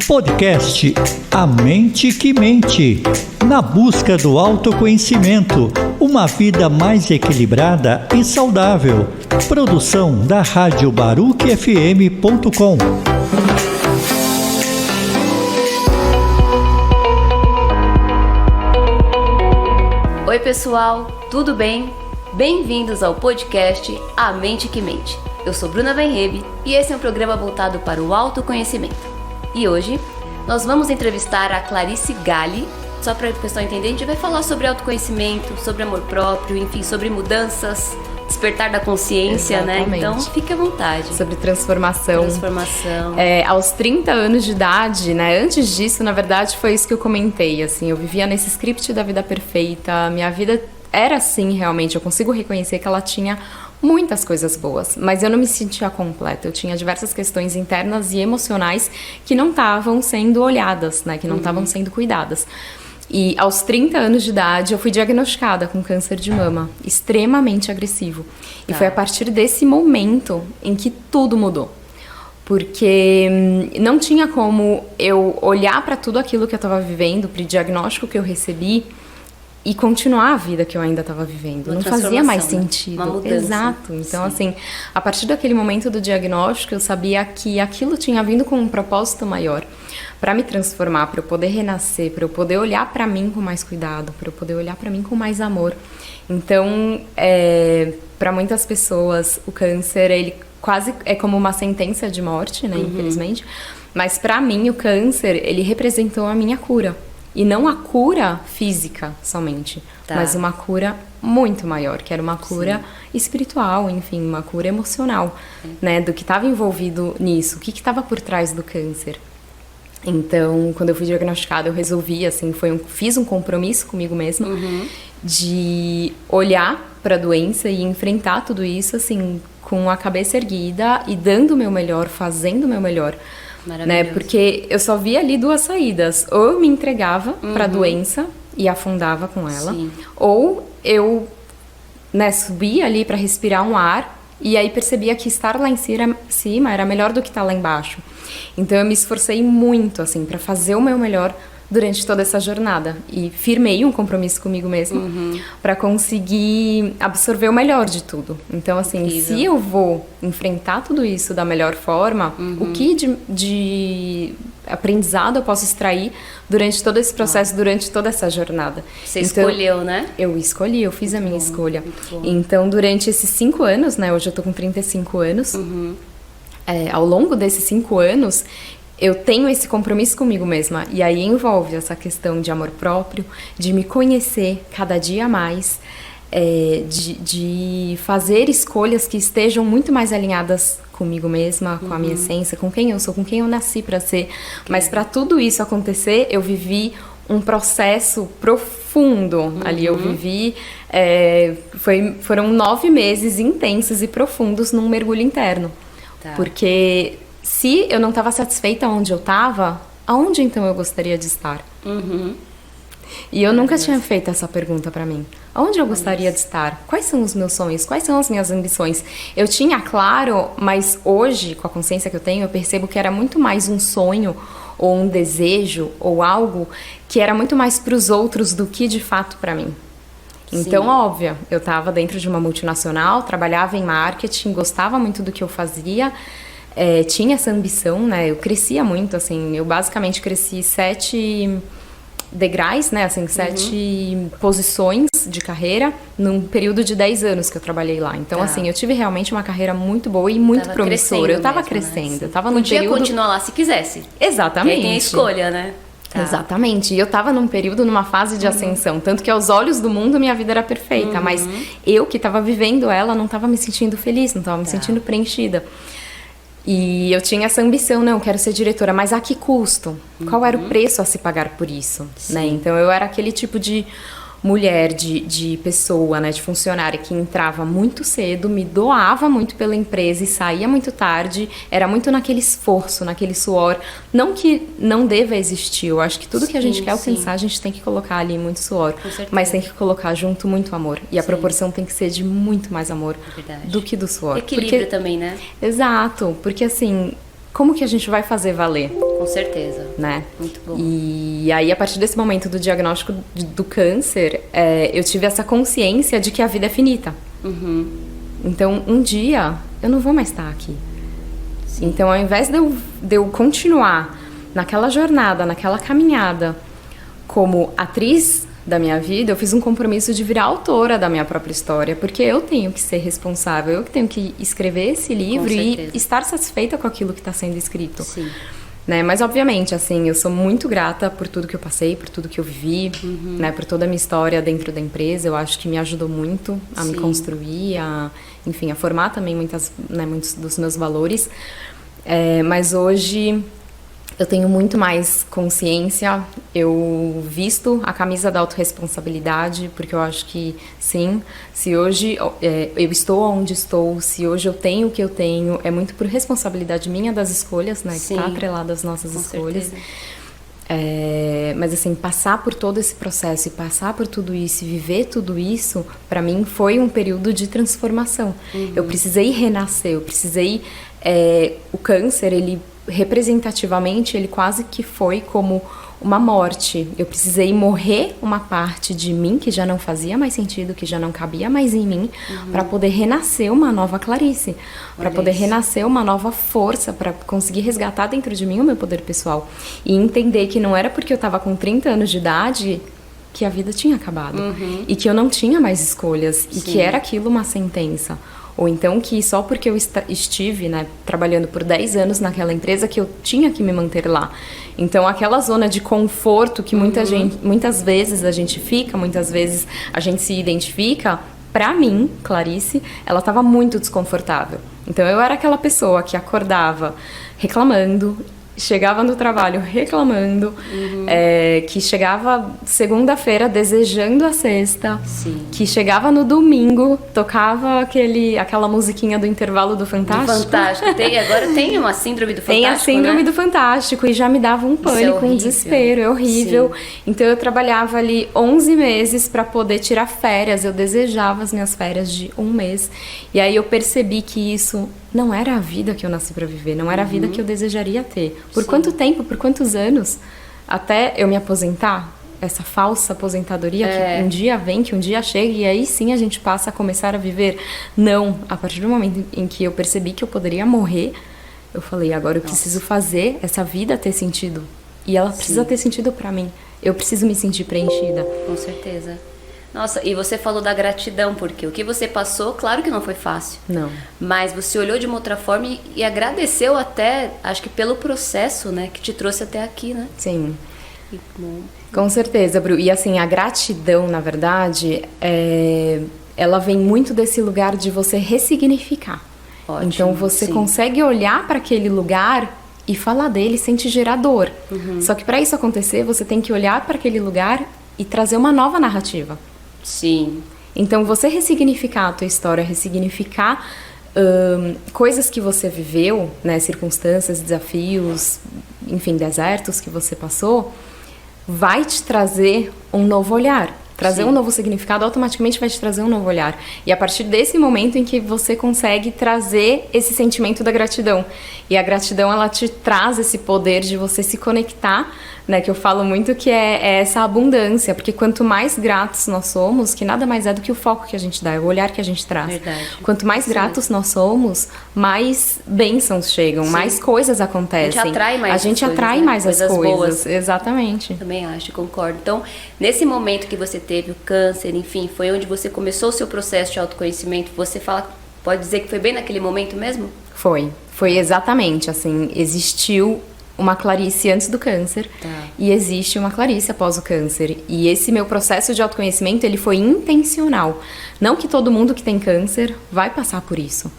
Podcast A Mente que Mente. Na busca do autoconhecimento, uma vida mais equilibrada e saudável. Produção da Rádio barucfm.com. Oi pessoal, tudo bem? Bem-vindos ao podcast A Mente que Mente. Eu sou Bruna Benrebe e esse é um programa voltado para o autoconhecimento. E hoje nós vamos entrevistar a Clarice Galli. Só para o pessoal entender, a gente vai falar sobre autoconhecimento, sobre amor próprio, enfim, sobre mudanças, despertar da consciência, Exatamente. Né? Então, fique à vontade. Sobre transformação. Aos 30 anos de idade, né? Antes disso, na verdade, foi isso que eu comentei, assim. Eu vivia nesse script da vida perfeita. Minha vida era assim, realmente. Eu consigo reconhecer que ela tinha muitas coisas boas, mas eu não me sentia completa. Eu tinha diversas questões internas e emocionais que não estavam sendo olhadas, né? Que não estavam sendo cuidadas. E aos 30 anos de idade eu fui diagnosticada com câncer de mama, extremamente agressivo. E foi a partir desse momento em que tudo mudou. Porque não tinha como eu olhar para tudo aquilo que eu estava vivendo, para o diagnóstico que eu recebi, e continuar a vida que eu ainda estava vivendo. Não fazia mais sentido. Uma mudança. Exato. Então, assim, a partir daquele momento do diagnóstico, eu sabia que aquilo tinha vindo com um propósito maior para me transformar, para eu poder renascer, para eu poder olhar para mim com mais cuidado, para eu poder olhar para mim com mais amor. Então, para muitas pessoas, o câncer, ele quase é como uma sentença de morte, né? Infelizmente. Mas para mim, o câncer, ele representou a minha cura. E não a cura física somente, mas uma cura muito maior, que era uma cura espiritual, enfim, uma cura emocional, né? Do que estava envolvido nisso, o que estava por trás do câncer. Então, quando eu fui diagnosticada, eu resolvi, assim, fiz um compromisso comigo mesma de olhar para a doença e enfrentar tudo isso, assim, com a cabeça erguida e dando o meu melhor, fazendo o meu melhor. Né? Porque eu só via ali duas saídas. Ou eu me entregava para a doença e afundava com ela, ou eu, né, subia ali para respirar um ar e aí percebia que estar lá em cima era melhor do que estar lá embaixo. Então eu me esforcei muito, assim, para fazer o meu melhor durante toda essa jornada e firmei um compromisso comigo mesma para conseguir absorver o melhor de tudo. Então, assim, se eu vou enfrentar tudo isso da melhor forma, o que de aprendizado eu posso extrair durante todo esse processo, durante toda essa jornada? Você escolheu, né? Eu escolhi, eu fiz a minha escolha. Então, durante esses 5 anos, né, hoje eu tô com 35 anos, ao longo desses 5 anos, eu tenho esse compromisso comigo mesma, e aí envolve essa questão de amor próprio, de me conhecer cada dia mais, de fazer escolhas que estejam muito mais alinhadas comigo mesma, com a minha essência, com quem eu sou, com quem eu nasci para ser. Mas para tudo isso acontecer, eu vivi um processo profundo ali. Eu vivi, foram 9 meses intensos e profundos num mergulho interno. Porque se eu não estava satisfeita onde eu estava, aonde então eu gostaria de estar? E eu nunca tinha feito essa pergunta para mim. Aonde eu gostaria de estar? Quais são os meus sonhos? Quais são as minhas ambições? Eu tinha claro, mas hoje, com a consciência que eu tenho, eu percebo que era muito mais um sonho ou um desejo ou algo que era muito mais para os outros do que de fato para mim. Então, óbvio, eu estava dentro de uma multinacional, trabalhava em marketing, gostava muito do que eu fazia, tinha essa ambição, né? Eu crescia muito, assim, eu basicamente cresci 7 degraus, né? Assim, 7 posições de carreira num período de 10 anos que eu trabalhei lá. Então, assim, eu tive realmente uma carreira muito boa e muito promissora. Eu tava crescendo, eu tava num período... Podia continuar lá se quisesse. Exatamente. Quem tem a escolha, né? Exatamente. E eu tava num período, numa fase de ascensão. Tanto que aos olhos do mundo, minha vida era perfeita. Mas eu que tava vivendo ela, não tava me sentindo feliz, não tava me sentindo preenchida. E eu tinha essa ambição, não, eu quero ser diretora, mas a que custo? Qual era o preço a se pagar por isso? Né? Então eu era aquele tipo de mulher, de pessoa, né, de funcionária que entrava muito cedo, me doava muito pela empresa e saía muito tarde, era muito naquele esforço, naquele suor. Não que não deva existir, eu acho que tudo que a gente quer alcançar, a gente tem que colocar ali muito suor, mas tem que colocar junto muito amor. E a proporção tem que ser de muito mais amor do que do suor. Equilíbrio também, né? Exato, porque assim, como que a gente vai fazer valer? Com certeza. Né? Muito bom. E aí, a partir desse momento do diagnóstico do câncer, eu tive essa consciência de que a vida é finita. Então, um dia, eu não vou mais estar aqui. Sim. Então, ao invés de eu continuar naquela jornada, naquela caminhada, como atriz da minha vida, eu fiz um compromisso de virar autora da minha própria história, porque eu tenho que ser responsável, eu que tenho que escrever esse livro e estar satisfeita com aquilo que está sendo escrito. Sim. Né? Mas, obviamente, assim, eu sou muito grata por tudo que eu passei, por tudo que eu vivi, né? Por toda a minha história dentro da empresa. Eu acho que me ajudou muito a me construir, enfim, a formar também muitos dos meus valores. Mas hoje eu tenho muito mais consciência, eu visto a camisa da autorresponsabilidade, porque eu acho que sim, se hoje eu estou onde estou, se hoje eu tenho o que eu tenho, é muito por responsabilidade minha das escolhas, né, que está atrelada às nossas escolhas. Mas assim, passar por todo esse processo e passar por tudo isso e viver tudo isso, para mim foi um período de transformação. Eu precisei renascer, eu precisei... o câncer, ele representativamente, ele quase que foi como uma morte. Eu precisei morrer uma parte de mim que já não fazia mais sentido, que já não cabia mais em mim, para poder renascer uma nova Clarice, para poder renascer uma nova força, para conseguir resgatar dentro de mim o meu poder pessoal e entender que não era porque eu estava com 30 anos de idade que a vida tinha acabado e que eu não tinha mais escolhas e que era aquilo uma sentença. Ou então que só porque eu estive, né, trabalhando por 10 anos naquela empresa que eu tinha que me manter lá. Então aquela zona de conforto que muitas vezes a gente fica, muitas vezes a gente se identifica, pra mim, Clarice, ela estava muito desconfortável. Então eu era aquela pessoa que acordava reclamando, chegava no trabalho reclamando, que chegava segunda-feira desejando a sexta, que chegava no domingo, tocava aquela musiquinha do intervalo do Fantástico. Agora tem uma síndrome do Fantástico, tem a síndrome do Fantástico e já me dava um pânico, um desespero, é horrível. Sim. Então eu trabalhava ali 11 meses para poder tirar férias, eu desejava as minhas férias de um mês. E aí eu percebi que isso não era a vida que eu nasci para viver, não era a vida que eu desejaria ter. Por quanto tempo, por quantos anos, até eu me aposentar, essa falsa aposentadoria que um dia vem, que um dia chega e aí sim a gente passa a começar a viver. Não, a partir do momento em que eu percebi que eu poderia morrer, eu falei, agora eu preciso fazer essa vida ter sentido. E ela precisa ter sentido para mim. Eu preciso me sentir preenchida. Com certeza. Nossa, e você falou da gratidão, porque o que você passou, claro que não foi fácil. Não. Mas você olhou de uma outra forma e agradeceu até, acho que pelo processo, né, que te trouxe até aqui, né? Sim. Com certeza, Bru. E assim, a gratidão, na verdade, ela vem muito desse lugar de você ressignificar. Ótimo, então você consegue olhar para aquele lugar e falar dele sem te gerar dor. Só que para isso acontecer, você tem que olhar para aquele lugar e trazer uma nova narrativa. Sim. Então, você ressignificar a tua história, ressignificar coisas que você viveu, né, circunstâncias, desafios, enfim, desertos que você passou, vai te trazer um novo olhar. Trazer um novo significado automaticamente vai te trazer um novo olhar. E a partir desse momento em que você consegue trazer esse sentimento da gratidão. E a gratidão, ela te traz esse poder de você se conectar, né? Que eu falo muito que é essa abundância. Porque quanto mais gratos nós somos, que nada mais é do que o foco que a gente dá, é o olhar que a gente traz. Verdade. Quanto mais gratos nós somos, mais bênçãos chegam, mais coisas acontecem. A gente atrai mais as coisas. Boas. Exatamente. Também acho, concordo. Então, nesse momento que você teve o câncer, enfim, foi onde você começou o seu processo de autoconhecimento. Você pode dizer que foi bem naquele momento mesmo? Foi exatamente, assim, existiu uma Clarice antes do câncer e existe uma Clarice após o câncer. E esse meu processo de autoconhecimento, ele foi intencional. Não que todo mundo que tem câncer vai passar por isso.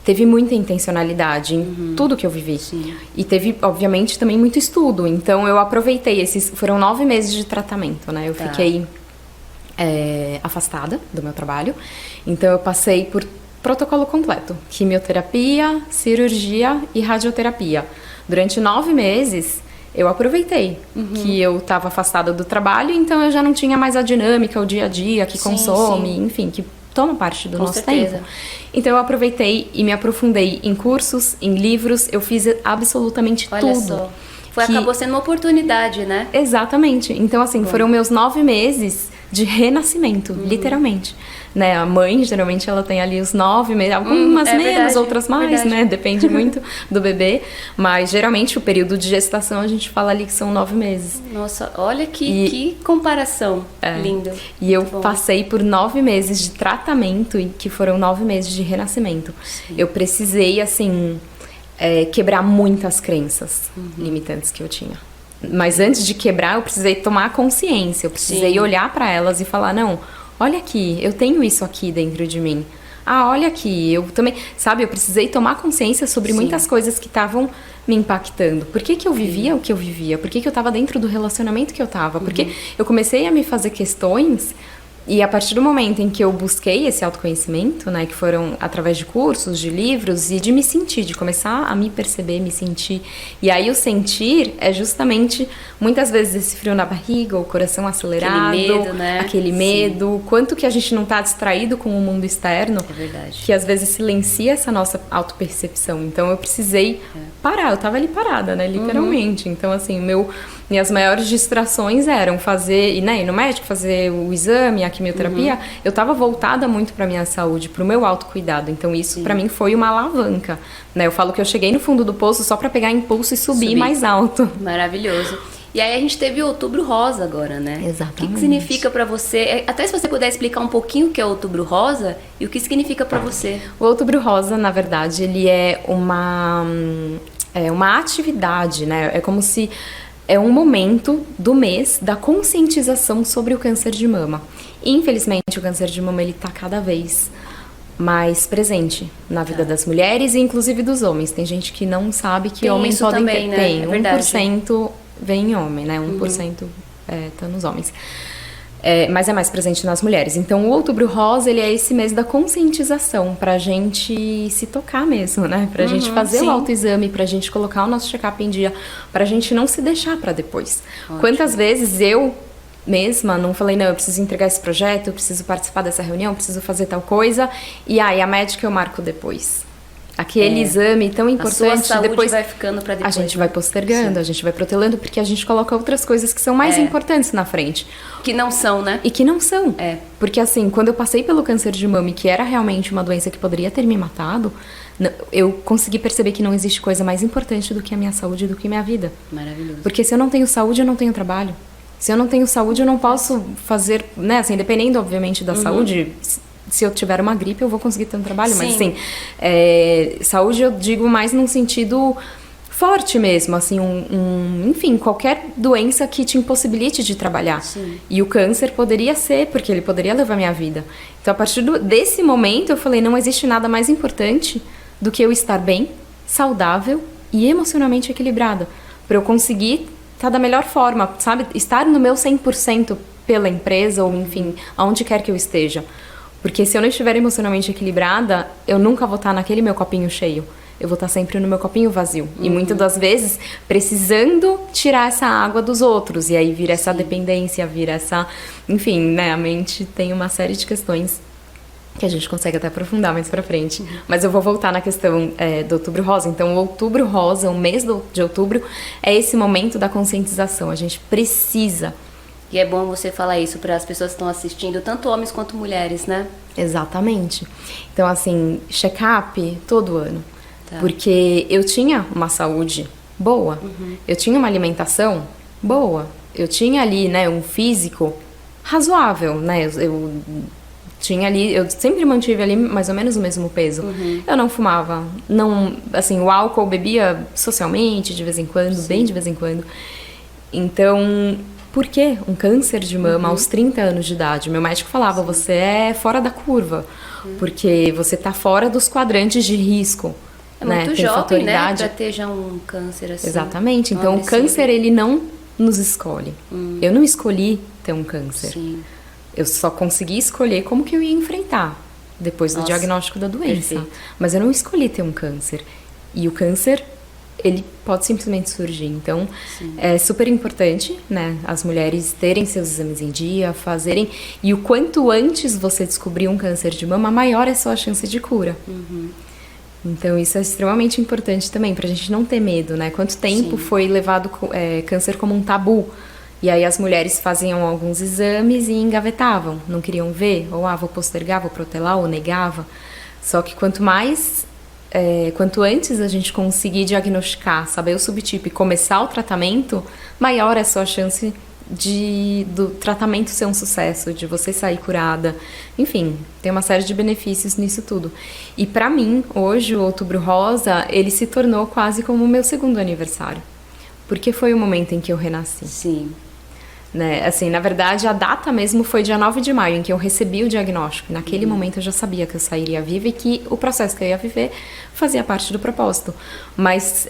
Teve muita intencionalidade em tudo que eu vivi. Sim. E teve, obviamente, também muito estudo. Então, eu aproveitei foram 9 meses de tratamento, né? Eu fiquei afastada do meu trabalho. Então, eu passei por protocolo completo. Quimioterapia, cirurgia e radioterapia. Durante 9 meses, eu aproveitei que eu estava afastada do trabalho. Então, eu já não tinha mais a dinâmica, o dia a dia que consome, enfim, que toma parte do Com nosso certeza. tempo. Então eu aproveitei e me aprofundei em cursos, em livros, eu fiz absolutamente Olha tudo. só. Acabou sendo uma oportunidade, né? Exatamente. Então, assim, foram meus 9 meses de renascimento, literalmente. Né? A mãe, geralmente, ela tem ali os 9 meses, algumas menos, verdade, outras mais, verdade. né? Depende muito do bebê. Mas, geralmente, o período de gestação, a gente fala ali que são 9 meses. Nossa, olha que comparação linda. E eu Muito bom. passei por 9 meses de tratamento, e que foram 9 meses de renascimento. Eu precisei, assim, quebrar muitas crenças limitantes que eu tinha. Mas antes de quebrar, eu precisei tomar consciência. Eu precisei olhar para elas e falar, não, olha aqui, eu tenho isso aqui dentro de mim. Ah, olha aqui, eu também... Sabe, eu precisei tomar consciência sobre muitas coisas que estavam me impactando. Por que eu vivia o que eu vivia? Por que eu estava dentro do relacionamento que eu estava? Porque eu comecei a me fazer questões... E a partir do momento em que eu busquei esse autoconhecimento, né, que foram através de cursos, de livros e de me sentir, de começar a me perceber, me sentir. E aí o sentir é justamente, muitas vezes, esse frio na barriga, o coração acelerado. Aquele medo, né? Aquele medo. Quanto que a gente não tá distraído com o mundo externo. É verdade. Que às vezes silencia essa nossa autopercepção. Então eu precisei parar, eu tava ali parada, né, literalmente. Então, assim, minhas maiores distrações eram fazer, ir no médico, fazer o exame, a quimioterapia. Eu tava voltada muito pra minha saúde, pro meu autocuidado. Então isso pra mim foi uma alavanca, né? Eu falo que eu cheguei no fundo do poço só pra pegar impulso e subir mais alto. Maravilhoso. E aí a gente teve o Outubro Rosa agora, né? Exatamente. O que significa pra você? Até se você puder explicar um pouquinho o que é o Outubro Rosa e o que significa pra você. O Outubro Rosa, na verdade, ele é uma atividade, né? É como se... É um momento do mês da conscientização sobre o câncer de mama. Infelizmente, o câncer de mama ele tá cada vez mais presente na vida das mulheres e inclusive dos homens. Tem gente que não sabe que Tem homens isso podem também, ter. né? Tem, É verdade. 1% vem em homem, né? 1% tá nos homens. Mas é mais presente nas mulheres. Então, o Outubro Rosa, ele é esse mês da conscientização pra gente se tocar mesmo, né? Pra gente fazer o autoexame, pra gente colocar o nosso check-up em dia, pra gente não se deixar pra depois. Quantas vezes eu mesma não falei, não, eu preciso entregar esse projeto, eu preciso participar dessa reunião, eu preciso fazer tal coisa, e aí a médica eu marco depois. Aquele exame tão importante, a sua saúde depois vai ficando pra depois. a gente vai postergando, a gente vai protelando, porque a gente coloca outras coisas que são mais importantes na frente. Que não são, né? E que não são. Porque assim, quando eu passei pelo câncer de mama, que era realmente uma doença que poderia ter me matado, eu consegui perceber que não existe coisa mais importante do que a minha saúde e do que a minha vida. Maravilhoso. Porque se eu não tenho saúde, eu não tenho trabalho. Se eu não tenho saúde, eu não posso fazer, né, assim, dependendo, obviamente, da saúde. Se eu tiver uma gripe, eu vou conseguir ter um trabalho. Mas, assim, saúde eu digo mais num sentido forte mesmo, assim, enfim, qualquer doença que te impossibilite de trabalhar. Sim. E o câncer poderia ser, porque ele poderia levar minha vida. Então, a partir desse momento, eu falei, não existe nada mais importante do que eu estar bem, saudável e emocionalmente equilibrada. Para eu conseguir estar da melhor forma, sabe? Estar no meu 100% pela empresa ou, enfim, aonde quer que eu esteja. Porque se eu não estiver emocionalmente equilibrada, eu nunca vou estar naquele meu copinho cheio. Eu vou estar sempre no meu copinho vazio. E muitas das vezes precisando tirar essa água dos outros. E aí vira essa dependência, vira essa... Enfim, né? A mente tem uma série de questões que a gente consegue até aprofundar mais pra frente. Mas eu vou voltar na questão do Outubro Rosa. Então, o Outubro Rosa, o mês de outubro, é esse momento da conscientização. A gente precisa... E é bom você falar isso para as pessoas que estão assistindo, tanto homens quanto mulheres, né? Exatamente. Então, assim, check-up todo ano. Porque eu tinha uma saúde boa, eu tinha uma alimentação boa, eu tinha ali, né, um físico razoável, né? Eu tinha ali, eu sempre mantive ali mais ou menos o mesmo peso. Eu não fumava, não, assim, o álcool eu bebia socialmente, de vez em quando, bem de vez em quando. Então... Por que um câncer de mama aos 30 anos de idade? Meu médico falava, você é fora da curva, porque você tá fora dos quadrantes de risco. É né? muito Tem jovem, né? fatoridade. Pra ter já um câncer assim. Exatamente. Então, o agressivo. câncer, ele não nos escolhe. Eu não escolhi ter um câncer. Sim. Eu só consegui escolher como que eu ia enfrentar depois do Nossa, diagnóstico da doença. perfeito. Mas eu não escolhi ter um câncer. E o câncer ele pode simplesmente surgir. Então, é super importante, né, as mulheres terem seus exames em dia, fazerem, e o quanto antes você descobrir um câncer de mama, maior é a sua chance de cura. Então, isso é extremamente importante também, pra gente não ter medo, né? Quanto tempo foi levado câncer como um tabu? E aí as mulheres faziam alguns exames e engavetavam, não queriam ver, ou vou postergar, vou protelar, ou negava. Só que quanto antes a gente conseguir diagnosticar, saber o subtipo e começar o tratamento, maior é a sua chance do tratamento ser um sucesso, de você sair curada. Enfim, tem uma série de benefícios nisso tudo. E pra mim, hoje, o Outubro Rosa, ele se tornou quase como o meu segundo aniversário. Porque foi o momento em que eu renasci. Sim. Né? Assim, na verdade, a data mesmo foi dia 9 de maio, em que eu recebi o diagnóstico. Naquele momento eu já sabia que eu sairia viva e que o processo que eu ia viver fazia parte do propósito. Mas,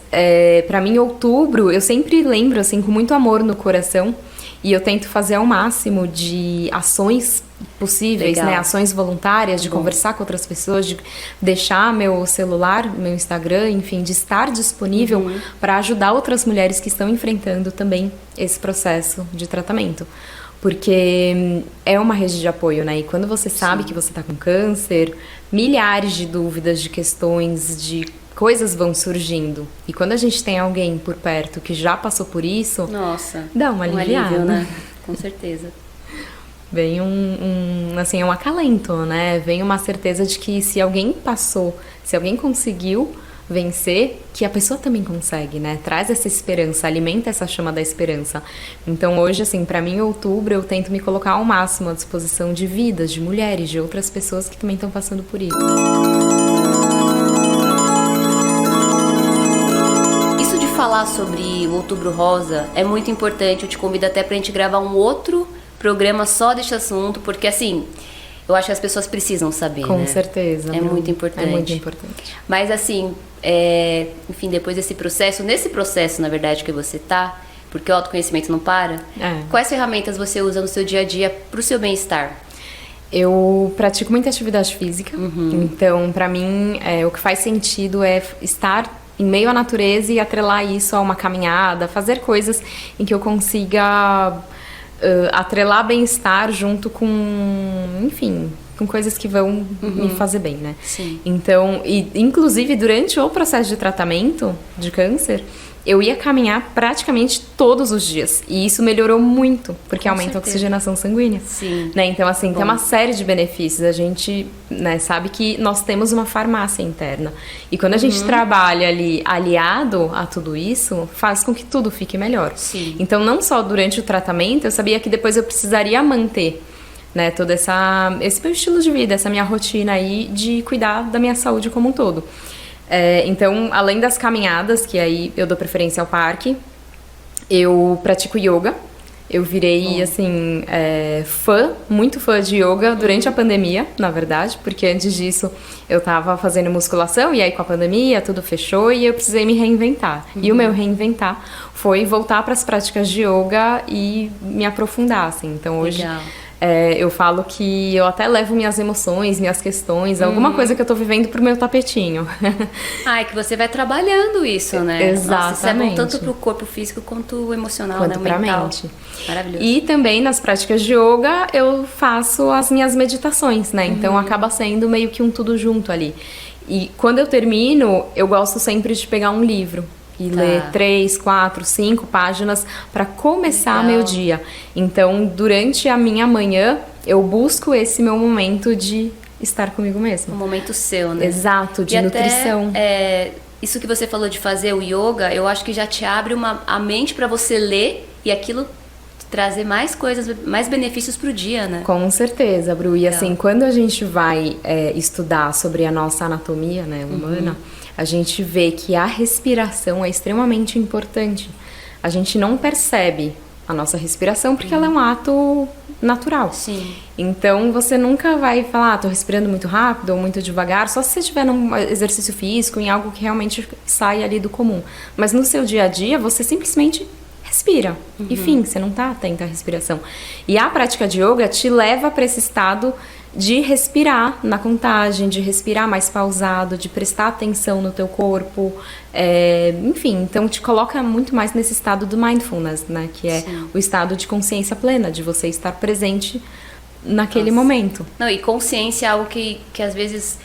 pra mim, outubro, eu sempre lembro, assim, com muito amor no coração. E eu tento fazer ao máximo de ações possíveis, né? Ações voluntárias, de conversar com outras pessoas, de deixar meu celular, meu Instagram, enfim, de estar disponível para ajudar outras mulheres que estão enfrentando também esse processo de tratamento. Porque é uma rede de apoio, né? E quando você sabe que você está com câncer, milhares de dúvidas, de questões, de coisas vão surgindo. E quando a gente tem alguém por perto que já passou por isso, nossa, dá uma aliviada. Alívio, né? Com certeza. Vem assim, um acalento, né? Vem uma certeza de que se alguém passou, se alguém conseguiu vencer, que a pessoa também consegue, né? Traz essa esperança, alimenta essa chama da esperança. Então hoje, assim, pra mim, em outubro, eu tento me colocar ao máximo à disposição de vidas, de mulheres, de outras pessoas que também estão passando por isso. Falar sobre o Outubro Rosa é muito importante. Eu te convido até pra gente gravar um outro programa só deste assunto, porque assim, eu acho que as pessoas precisam saber, Com né? certeza. É muito importante. É muito importante. Mas assim, enfim, depois desse processo, nesse processo, na verdade, que você tá, porque o autoconhecimento não para, quais ferramentas você usa no seu dia a dia pro seu bem-estar? Eu pratico muita atividade física, então pra mim o que faz sentido é estar em meio à natureza e atrelar isso a uma caminhada, fazer coisas em que eu consiga atrelar bem-estar junto com, enfim, com coisas que vão me fazer bem, né? Sim. Então, inclusive durante o processo de tratamento de câncer, eu ia caminhar praticamente todos os dias. E isso melhorou muito, porque aumenta a oxigenação sanguínea. Sim. Né? Então, assim, tem uma série de benefícios. A gente, né, sabe que nós temos uma farmácia interna. E quando a gente trabalha ali aliado a tudo isso, faz com que tudo fique melhor. Sim. Então, não só durante o tratamento, eu sabia que depois eu precisaria manter, né, todo esse meu estilo de vida, essa minha rotina aí de cuidar da minha saúde como um todo. Então, além das caminhadas, que aí eu dou preferência ao parque, eu pratico yoga. Eu virei, assim, muito fã de yoga durante a pandemia, na verdade, porque antes disso eu tava fazendo musculação e aí com a pandemia tudo fechou e eu precisei me reinventar. E o meu reinventar foi voltar para as práticas de yoga e me aprofundar, assim. Então, hoje... Legal. Eu falo que eu até levo minhas emoções, minhas questões, alguma coisa que eu tô vivendo pro meu tapetinho. É que você vai trabalhando isso, né? Exatamente. Nossa, isso é bom tanto pro corpo físico quanto o emocional, quanto né? O pra mental. mente. Maravilhoso. E também nas práticas de yoga eu faço as minhas meditações, né? Então acaba sendo meio que um tudo junto ali. E quando eu termino, eu gosto sempre de pegar um livro e ler 3, 4, 5 páginas para começar meu dia. Então, durante a minha manhã, eu busco esse meu momento de estar comigo mesma. Um momento seu, né? Exato, de e nutrição. Até, isso que você falou de fazer o yoga, eu acho que já te abre a mente para você ler e aquilo trazer mais coisas, mais benefícios pro dia, né? Com certeza, Bru. E assim, quando a gente vai estudar sobre a nossa anatomia, né, humana, a gente vê que a respiração é extremamente importante. A gente não percebe a nossa respiração porque ela é um ato natural. Sim. Então, você nunca vai falar, tô respirando muito rápido ou muito devagar, só se você estiver num exercício físico, em algo que realmente sai ali do comum. Mas no seu dia a dia, você simplesmente respira. Enfim, você não tá atenta à respiração. E a prática de yoga te leva para esse estado de respirar na contagem, de respirar mais pausado, de prestar atenção no teu corpo, enfim, então te coloca muito mais nesse estado do mindfulness, né, que é o estado de consciência plena, de você estar presente naquele momento. Não, e consciência é algo que às vezes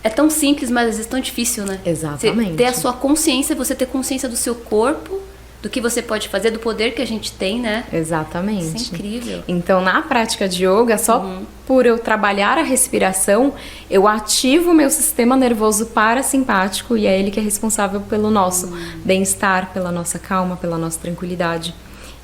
é tão simples, mas às vezes tão difícil, né? Exatamente. Você ter a sua consciência, você ter consciência do seu corpo, do que você pode fazer, do poder que a gente tem, né? Exatamente. Isso é incrível. Então, na prática de yoga, só por eu trabalhar a respiração, eu ativo o meu sistema nervoso parasimpático e é ele que é responsável pelo nosso bem-estar, pela nossa calma, pela nossa tranquilidade.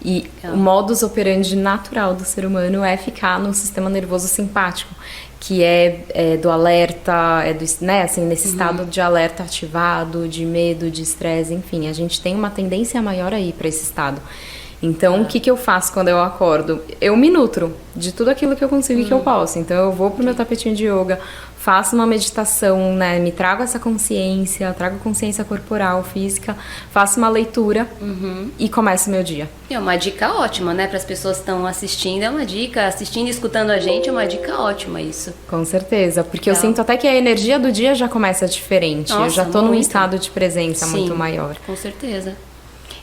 E o modus operandi natural do ser humano é ficar no sistema nervoso simpático, que é do alerta, né, assim, nesse estado de alerta ativado, de medo, de estresse, enfim, a gente tem uma tendência maior aí para esse estado. Então, o que eu faço quando eu acordo? Eu me nutro de tudo aquilo que eu consigo e que eu posso. Então, eu vou pro meu tapetinho de yoga, faço uma meditação, né? Me trago essa consciência, trago consciência corporal, física, faço uma leitura e começo o meu dia. É uma dica ótima, né? Para as pessoas que estão assistindo, é uma dica. Assistindo e escutando a gente, é uma dica ótima isso. Com certeza, porque eu sinto até que a energia do dia já começa diferente. Nossa, eu já tô num estado de presença muito maior. Com certeza.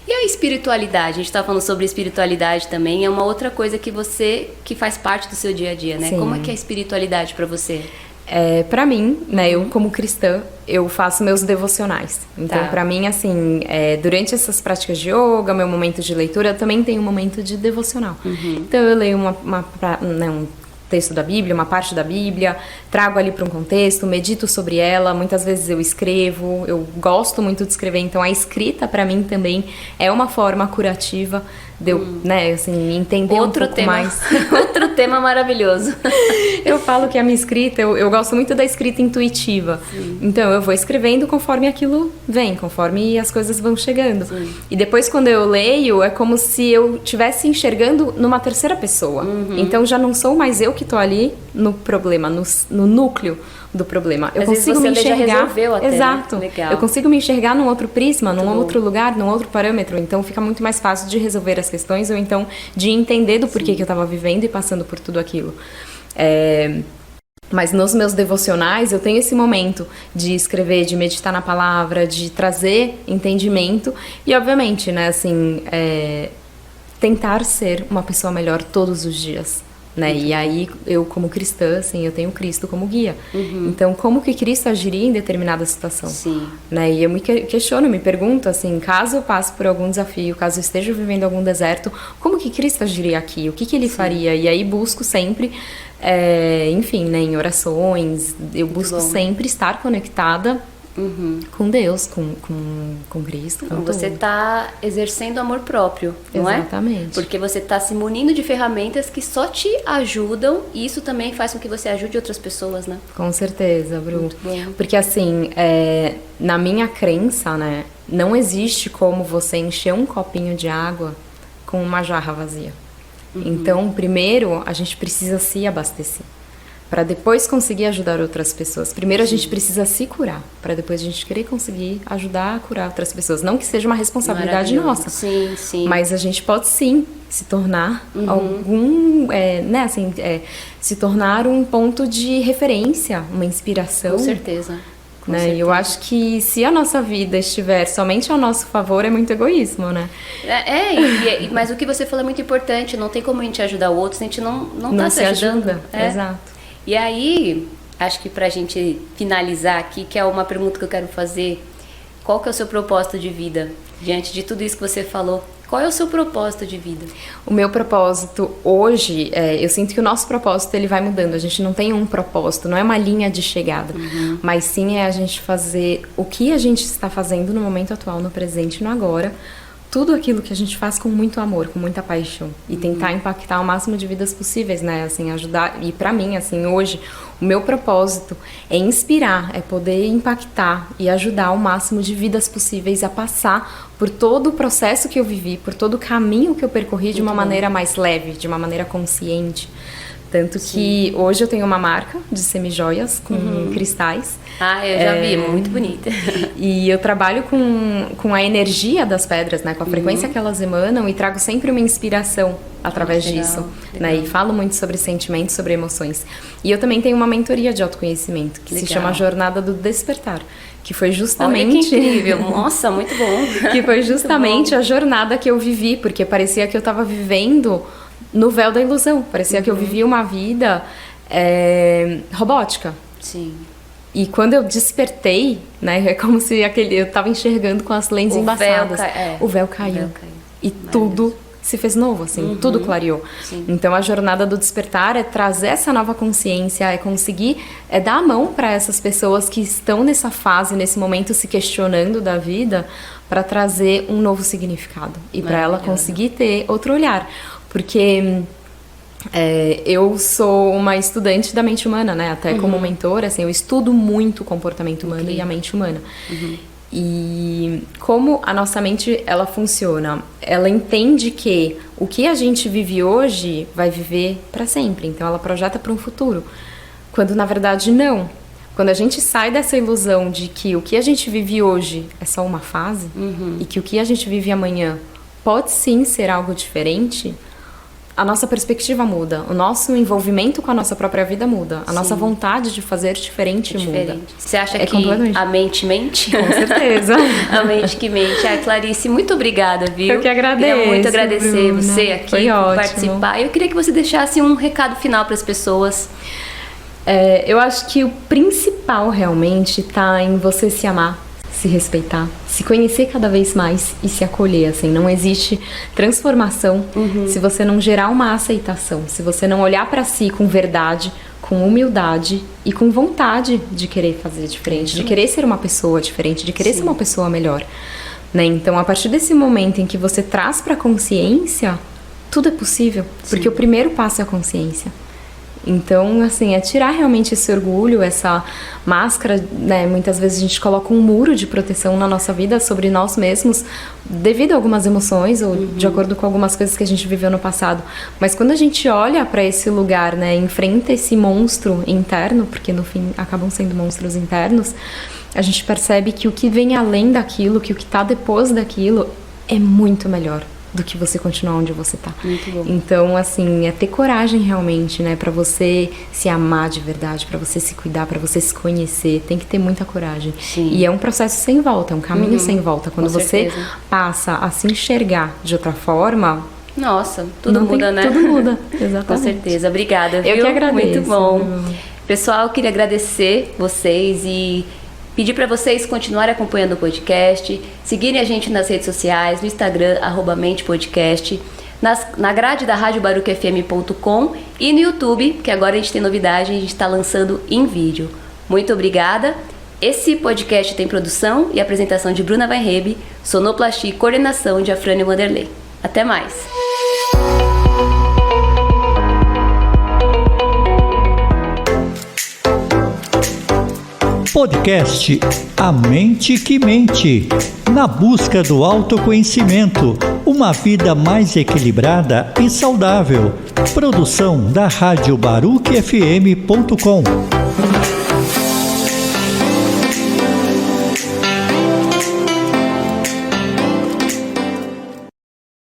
E a espiritualidade? A gente está falando sobre espiritualidade também. É uma outra coisa que faz parte do seu dia a dia, né? Sim. Como é que é a espiritualidade para você? Pra mim, né, eu como cristã, eu faço meus devocionais. Então, pra mim, assim, durante essas práticas de yoga, meu momento de leitura, eu também tenho um momento de devocional. Então, eu leio um texto da Bíblia, uma parte da Bíblia, trago ali para um contexto, medito sobre ela, muitas vezes eu escrevo, eu gosto muito de escrever, então a escrita para mim também é uma forma curativa de eu, né, assim, entender outro um pouco tema, mais. Outro tema maravilhoso. Eu falo que a minha escrita, eu gosto muito da escrita intuitiva. Então, eu vou escrevendo conforme aquilo vem, conforme as coisas vão chegando. E depois, quando eu leio, é como se eu estivesse enxergando numa terceira pessoa. Então, já não sou mais eu que estou ali no problema, no núcleo do problema. Eu consigo me enxergar. Já resolveu até, exato. Né? Legal. Eu consigo me enxergar num outro prisma, num outro lugar, num outro parâmetro. Então, fica muito mais fácil de resolver as questões ou então de entender do porquê que eu estava vivendo e passando por tudo aquilo. Mas nos meus devocionais eu tenho esse momento de escrever, de meditar na palavra, de trazer entendimento e obviamente, né, assim, tentar ser uma pessoa melhor todos os dias, né? E aí eu como cristã, assim, eu tenho Cristo como guia. Então, como que Cristo agiria em determinada situação? Né? E eu me questiono, me pergunto, assim, caso eu passe por algum desafio, caso eu esteja vivendo algum deserto, como que Cristo agiria aqui? O que ele faria? E aí busco sempre, enfim, né, em orações, eu busco sempre estar conectada com Deus, com Cristo. Então, você está exercendo amor próprio, não é? Exatamente. Porque você está se munindo de ferramentas que só te ajudam e isso também faz com que você ajude outras pessoas, né? Com certeza, Bru. Muito bom. Porque assim, na minha crença, né, não existe como você encher um copinho de água com uma jarra vazia. Então, primeiro, a gente precisa se abastecer. Para depois conseguir ajudar outras pessoas. Primeiro a gente precisa se curar, para depois a gente querer conseguir ajudar a curar outras pessoas. Não que seja uma responsabilidade nossa. Sim, sim. Mas a gente pode sim se tornar né, assim, se tornar um ponto de referência, uma inspiração. Com certeza. Né? E eu acho que se a nossa vida estiver somente ao nosso favor, é muito egoísmo, né? Mas o que você falou é muito importante. Não tem como a gente ajudar o outro se a gente não tá se ajudando. Exato. E aí, acho que pra gente finalizar aqui, que é uma pergunta que eu quero fazer, qual que é o seu propósito de vida? Diante de tudo isso que você falou, qual é o seu propósito de vida? O meu propósito hoje, eu sinto que o nosso propósito ele vai mudando. A gente não tem um propósito, não é uma linha de chegada. Mas sim é a gente fazer o que a gente está fazendo no momento atual, no presente, no agora. Tudo aquilo que a gente faz com muito amor, com muita paixão. E tentar impactar o máximo de vidas possíveis, né? Assim, ajudar. E pra mim, assim, hoje, o meu propósito é inspirar, é poder impactar e ajudar o máximo de vidas possíveis a passar por todo o processo que eu vivi, por todo o caminho que eu percorri de uma maneira mais leve, de uma maneira consciente. Tanto que hoje eu tenho uma marca de semijoias com cristais. Ah, eu já vi, muito bonita. E eu trabalho com a energia das pedras, né? Com a frequência que elas emanam e trago sempre uma inspiração através disso. Né? E falo muito sobre sentimentos, sobre emoções. E eu também tenho uma mentoria de autoconhecimento que se chama Jornada do Despertar. Que foi justamente... Olha que incrível! Nossa, muito bom! Que foi justamente a jornada que eu vivi, porque parecia que eu estava vivendo no véu da ilusão. Parecia que eu vivia uma vida robótica. Sim. E quando eu despertei, né, é como se eu estava enxergando com as lentes embaçadas. O véu caiu. E tudo se fez novo, assim, tudo clareou. Sim. Então a jornada do despertar é trazer essa nova consciência, é conseguir dar a mão para essas pessoas que estão nessa fase, nesse momento se questionando da vida, para trazer um novo significado e para ela conseguir ter outro olhar, porque eu sou uma estudante da mente humana, né? Até como mentora, assim, eu estudo muito o comportamento humano e a mente humana. E como a nossa mente, ela funciona? Ela entende que o que a gente vive hoje vai viver para sempre. Então, ela projeta para um futuro. Quando, na verdade, não. Quando a gente sai dessa ilusão de que o que a gente vive hoje é só uma fase e que o que a gente vive amanhã pode sim ser algo diferente, a nossa perspectiva muda, o nosso envolvimento com a nossa própria vida muda, a nossa vontade de fazer diferente muda. Você acha que a mente mente? Com certeza. A mente que mente. Clarice, muito obrigada, viu? Eu que agradeço. Queria muito agradecer Bruna. você aqui por participar. Eu queria que você deixasse um recado final para as pessoas. Eu acho que o principal realmente está em você se amar, se respeitar, se conhecer cada vez mais e se acolher, assim. Não existe transformação se você não gerar uma aceitação, se você não olhar para si com verdade, com humildade e com vontade de querer fazer diferente, de querer ser uma pessoa diferente, de querer ser uma pessoa melhor, né? Então, a partir desse momento em que você traz para a consciência, tudo é possível, porque o primeiro passo é a consciência. Então, assim, é tirar realmente esse orgulho, essa máscara, né? Muitas vezes a gente coloca um muro de proteção na nossa vida sobre nós mesmos devido a algumas emoções ou de acordo com algumas coisas que a gente viveu no passado. Mas quando a gente olha para esse lugar, né? Enfrenta esse monstro interno, porque no fim acabam sendo monstros internos, a gente percebe que o que vem além daquilo, que o que está depois daquilo é muito melhor do que você continuar onde você tá. Muito bom. Então, assim, é ter coragem realmente, né? Pra você se amar de verdade, pra você se cuidar, pra você se conhecer. Tem que ter muita coragem. Sim. E é um processo sem volta, é um caminho sem volta. Quando você passa a se enxergar de outra forma... Nossa, tudo muda, né? Tudo muda, exatamente. Com certeza. Obrigada, viu? Eu que agradeço. Muito bom. Pessoal, eu queria agradecer vocês e pedir para vocês continuarem acompanhando o podcast, seguirem a gente nas redes sociais, no Instagram, @mentepodcast, na grade da radiobaruquefm.com e no YouTube, que agora a gente tem novidade, a gente está lançando em vídeo. Muito obrigada. Esse podcast tem produção e apresentação de Bruna Weinreb, sonoplastia e coordenação de Afrânio Vanderlei. Até mais! Podcast A Mente que Mente. Na busca do autoconhecimento, uma vida mais equilibrada e saudável. Produção da radiobaruquefm.com.